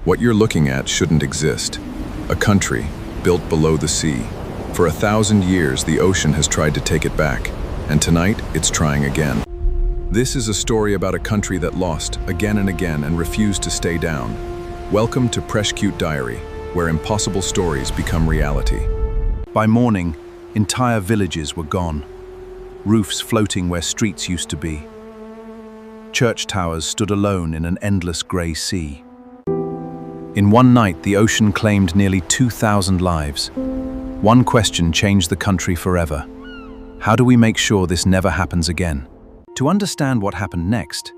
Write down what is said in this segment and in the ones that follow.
What you're looking at shouldn't exist. A country built below the sea. For 1,000 years, the ocean has tried to take it back, and tonight, it's trying again. This is a story about a country that lost again and again and refused to stay down. Welcome to Cute Diary, where impossible stories become reality. By morning, entire villages were gone. Roofs floating where streets used to be. Church towers stood alone in an endless grey sea. In one night, the ocean claimed nearly 2,000 lives. One question changed the country forever. How do we make sure this never happens again? To understand what happened next,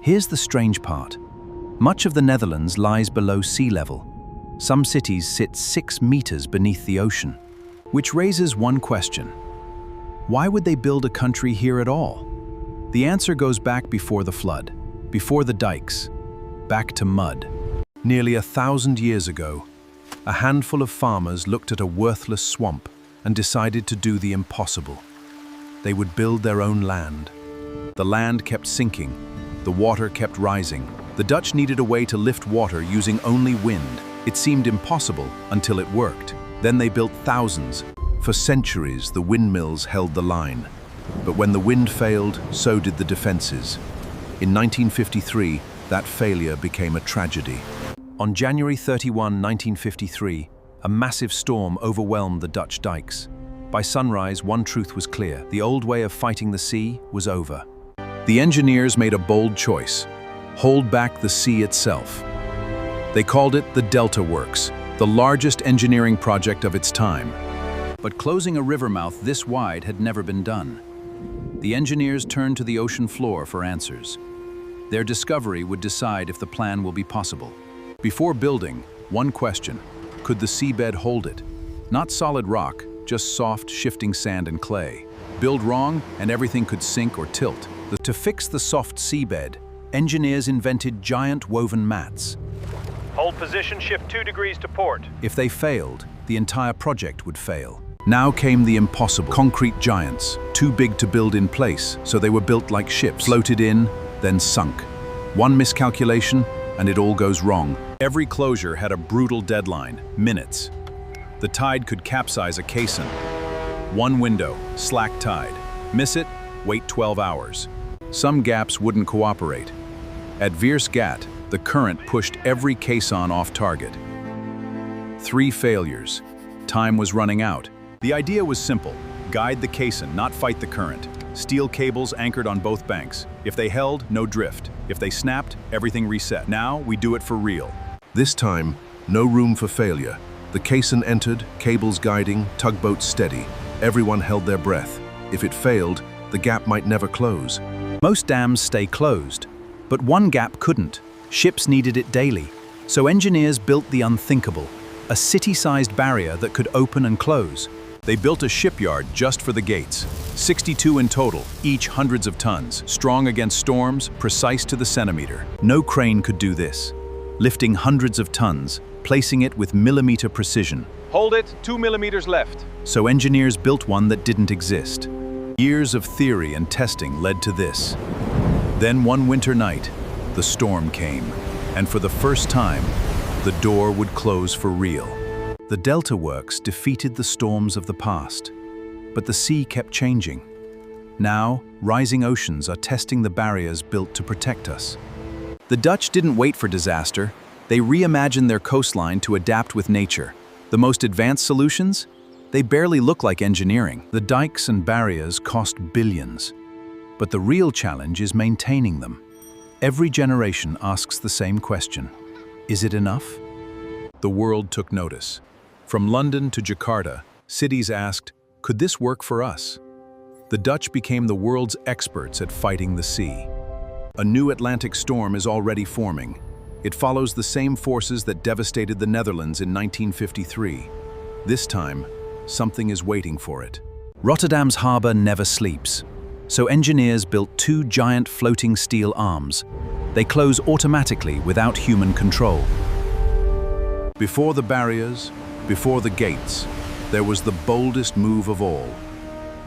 here's the strange part. Much of the Netherlands lies below sea level. Some cities sit 6 meters beneath the ocean, which raises one question. Why would they build a country here at all? The answer goes back before the flood, before the dikes, back to mud. Nearly 1,000 years ago, a handful of farmers looked at a worthless swamp and decided to do the impossible. They would build their own land. The land kept sinking, the water kept rising. The Dutch needed a way to lift water using only wind. It seemed impossible until it worked. Then they built thousands. For centuries, the windmills held the line. But when the wind failed, so did the defenses. In 1953, that failure became a tragedy. On January 31, 1953, a massive storm overwhelmed the Dutch dikes. By sunrise, one truth was clear. The old way of fighting the sea was over. The engineers made a bold choice: hold back the sea itself. They called it the Delta Works, the largest engineering project of its time. But closing a river mouth this wide had never been done. The engineers turned to the ocean floor for answers. Their discovery would decide if the plan will be possible. Before building, one question: could the seabed hold it? Not solid rock, just soft, shifting sand and clay. Build wrong, and everything could sink or tilt. To fix the soft seabed, engineers invented giant woven mats. Hold position, shift 2 degrees to port. If they failed, the entire project would fail. Now came the impossible. Concrete giants, too big to build in place, so they were built like ships, floated in, then sunk. One miscalculation, and it all goes wrong. Every closure had a brutal deadline: minutes. The tide could capsize a caisson. One window, slack tide. Miss it, wait 12 hours. Some gaps wouldn't cooperate. At Veersgat, the current pushed every caisson off target. 3 failures. Time was running out. The idea was simple: guide the caisson, not fight the current. Steel cables anchored on both banks. If they held, no drift. If they snapped, everything reset. Now we do it for real. This time, no room for failure. The caisson entered, cables guiding, tugboats steady. Everyone held their breath. If it failed, the gap might never close. Most dams stay closed, but one gap couldn't. Ships needed it daily. So engineers built the unthinkable: a city-sized barrier that could open and close. They built a shipyard just for the gates, 62 in total, each hundreds of tons, strong against storms, precise to the centimeter. No crane could do this, lifting hundreds of tons, placing it with millimeter precision. Hold it, 2 millimeters left. So engineers built one that didn't exist. Years of theory and testing led to this. Then one winter night, the storm came, and for the first time, the door would close for real. The Delta Works defeated the storms of the past, but the sea kept changing. Now, rising oceans are testing the barriers built to protect us. The Dutch didn't wait for disaster. They reimagined their coastline to adapt with nature. The most advanced solutions? They barely look like engineering. The dikes and barriers cost billions. But the real challenge is maintaining them. Every generation asks the same question: is it enough? The world took notice. From London to Jakarta, cities asked, could this work for us? The Dutch became the world's experts at fighting the sea. A new Atlantic storm is already forming. It follows the same forces that devastated the Netherlands in 1953. This time, something is waiting for it. Rotterdam's harbor never sleeps. So engineers built 2 giant floating steel arms. They close automatically without human control. Before the barriers, before the gates, there was the boldest move of all.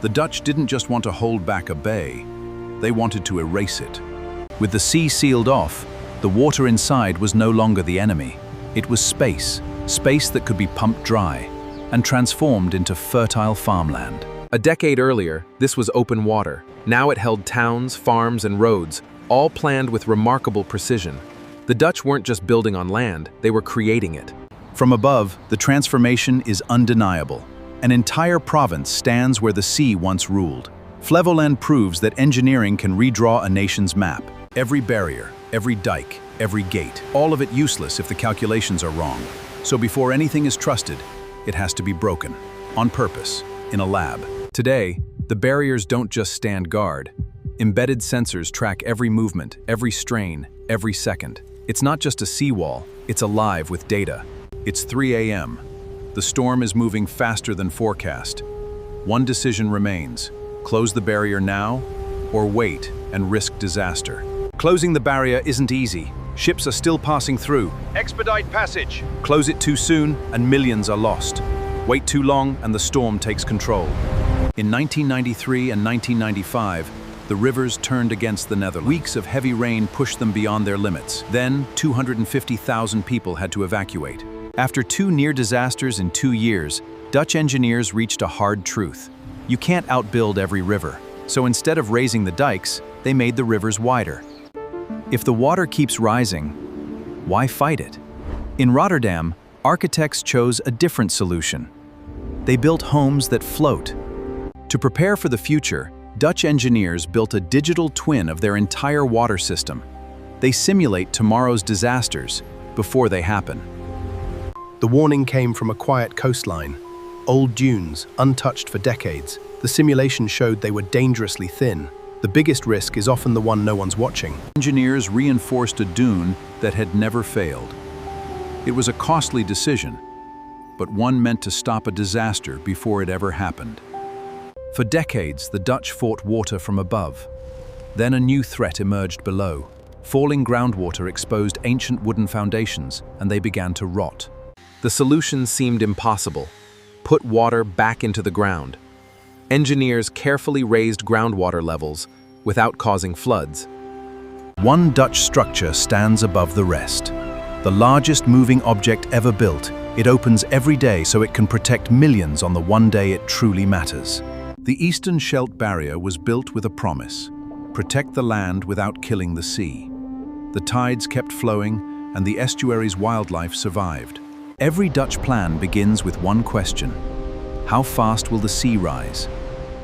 The Dutch didn't just want to hold back a bay, they wanted to erase it. With the sea sealed off, the water inside was no longer the enemy. It was space, space that could be pumped dry and transformed into fertile farmland. A decade earlier, this was open water. Now it held towns, farms, and roads, all planned with remarkable precision. The Dutch weren't just building on land, they were creating it. From above, the transformation is undeniable. An entire province stands where the sea once ruled. Flevoland proves that engineering can redraw a nation's map. Every barrier, every dike, every gate, all of it useless if the calculations are wrong. So before anything is trusted, it has to be broken, on purpose, in a lab. Today, the barriers don't just stand guard. Embedded sensors track every movement, every strain, every second. It's not just a seawall, it's alive with data. It's 3 a.m. The storm is moving faster than forecast. One decision remains: close the barrier now, or wait and risk disaster. Closing the barrier isn't easy. Ships are still passing through. Expedite passage. Close it too soon, and millions are lost. Wait too long, and the storm takes control. In 1993 and 1995, the rivers turned against the Netherlands. Weeks of heavy rain pushed them beyond their limits. Then, 250,000 people had to evacuate. After 2 near disasters in 2 years, Dutch engineers reached a hard truth. You can't outbuild every river. So instead of raising the dikes, they made the rivers wider. If the water keeps rising, why fight it? In Rotterdam, architects chose a different solution. They built homes that float. To prepare for the future, Dutch engineers built a digital twin of their entire water system. They simulate tomorrow's disasters before they happen. The warning came from a quiet coastline. Old dunes, untouched for decades. The simulation showed they were dangerously thin. The biggest risk is often the one no one's watching. Engineers reinforced a dune that had never failed. It was a costly decision, but one meant to stop a disaster before it ever happened. For decades, the Dutch fought water from above. Then a new threat emerged below. Falling groundwater exposed ancient wooden foundations, and they began to rot. The solution seemed impossible. Put water back into the ground. Engineers carefully raised groundwater levels without causing floods. One Dutch structure stands above the rest. The largest moving object ever built. It opens every day so it can protect millions on the one day it truly matters. The Eastern Scheldt Barrier was built with a promise: protect the land without killing the sea. The tides kept flowing, and the estuary's wildlife survived. Every Dutch plan begins with one question: how fast will the sea rise?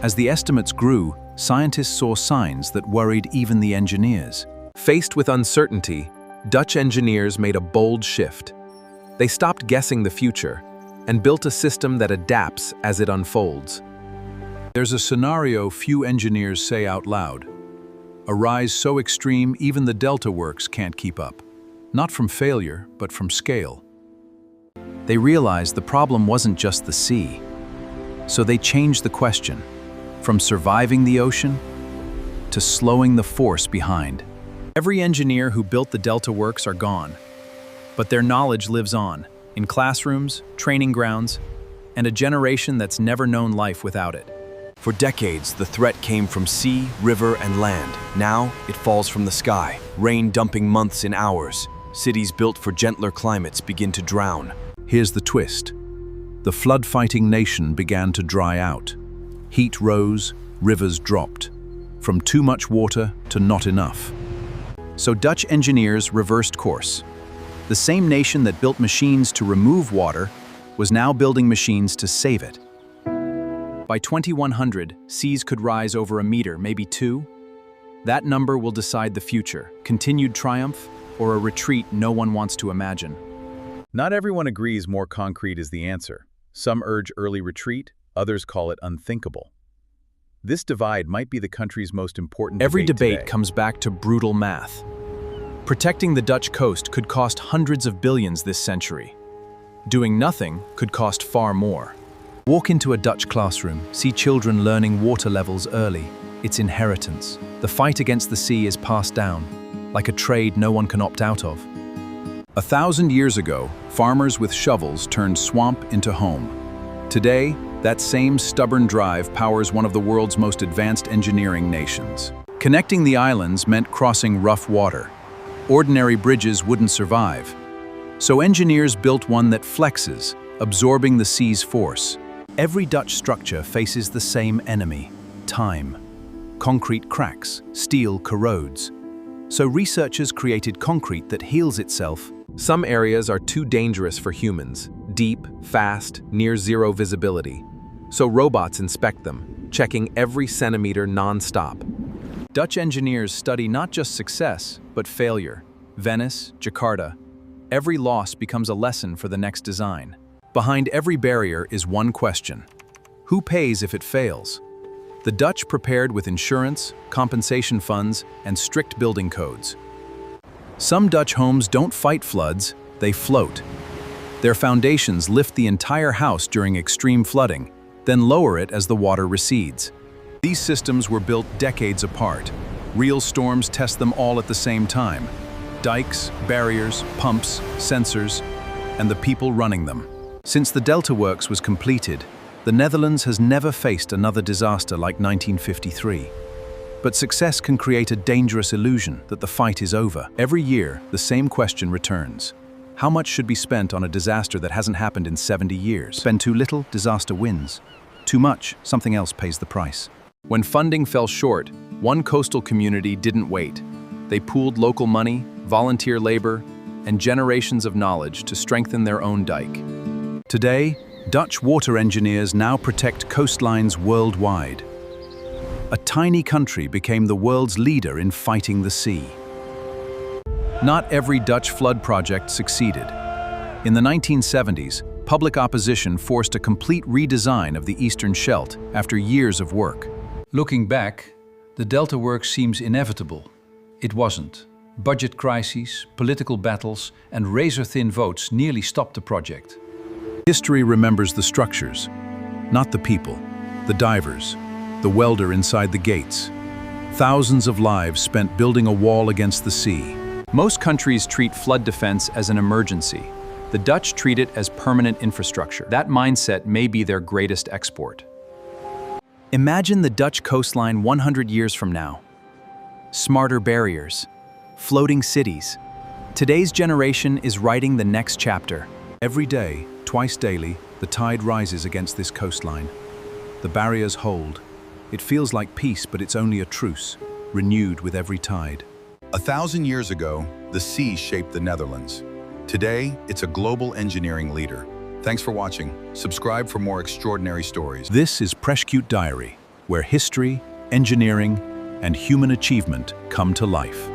As the estimates grew, scientists saw signs that worried even the engineers. Faced with uncertainty, Dutch engineers made a bold shift. They stopped guessing the future and built a system that adapts as it unfolds. There's a scenario few engineers say out loud: a rise so extreme even the delta works can't keep up. Not from failure, but from scale. They realized the problem wasn't just the sea. So they changed the question, from surviving the ocean to slowing the force behind. Every engineer who built the delta works are gone, but their knowledge lives on, in classrooms, training grounds, and a generation that's never known life without it. For decades, the threat came from sea, river, and land. Now, it falls from the sky, rain dumping months in hours. Cities built for gentler climates begin to drown. Here's the twist. The flood-fighting nation began to dry out. Heat rose, rivers dropped, from too much water to not enough. So Dutch engineers reversed course. The same nation that built machines to remove water was now building machines to save it. By 2100, seas could rise over a meter, maybe 2. That number will decide the future: continued triumph or a retreat no one wants to imagine. Not everyone agrees more concrete is the answer. Some urge early retreat, others call it unthinkable. This divide might be the country's most important Every debate debate comes back to brutal math. Protecting the Dutch coast could cost hundreds of billions this century. Doing nothing could cost far more. Walk into a Dutch classroom, see children learning water levels early. It's inheritance. The fight against the sea is passed down, like a trade no one can opt out of. 1,000 years ago, farmers with shovels turned swamp into home. Today, that same stubborn drive powers one of the world's most advanced engineering nations. Connecting the islands meant crossing rough water. Ordinary bridges wouldn't survive. So engineers built one that flexes, absorbing the sea's force. Every Dutch structure faces the same enemy: time. Concrete cracks, steel corrodes. So researchers created concrete that heals itself. Some areas are too dangerous for humans, deep, fast, near zero visibility. So robots inspect them, checking every centimeter non-stop. Dutch engineers study not just success, but failure. Venice, Jakarta. Every loss becomes a lesson for the next design. Behind every barrier is one question: who pays if it fails? The Dutch prepared with insurance, compensation funds, and strict building codes. Some Dutch homes don't fight floods, they float. Their foundations lift the entire house during extreme flooding, then lower it as the water recedes. These systems were built decades apart. Real storms test them all at the same time. Dikes, barriers, pumps, sensors, and the people running them. Since the Delta Works was completed, the Netherlands has never faced another disaster like 1953. But success can create a dangerous illusion that the fight is over. Every year, the same question returns. How much should be spent on a disaster that hasn't happened in 70 years? Spend too little, disaster wins. Too much, something else pays the price. When funding fell short, one coastal community didn't wait. They pooled local money, volunteer labor, and generations of knowledge to strengthen their own dike. Today, Dutch water engineers now protect coastlines worldwide. A tiny country became the world's leader in fighting the sea. Not every Dutch flood project succeeded. In the 1970s, public opposition forced a complete redesign of the Eastern Scheldt after years of work. Looking back, the Delta Works seems inevitable. It wasn't. Budget crises, political battles, and razor-thin votes nearly stopped the project. History remembers the structures, not the people, the divers, the welder inside the gates. Thousands of lives spent building a wall against the sea. Most countries treat flood defense as an emergency. The Dutch treat it as permanent infrastructure. That mindset may be their greatest export. Imagine the Dutch coastline 100 years from now. Smarter barriers, floating cities. Today's generation is writing the next chapter. Every day, twice daily, the tide rises against this coastline. The barriers hold. It feels like peace, but it's only a truce, renewed with every tide. 1,000 years ago, the sea shaped the Netherlands. Today, it's a global engineering leader. Thanks for watching. Subscribe for more extraordinary stories. This is Preshcute Diary, where history, engineering, and human achievement come to life.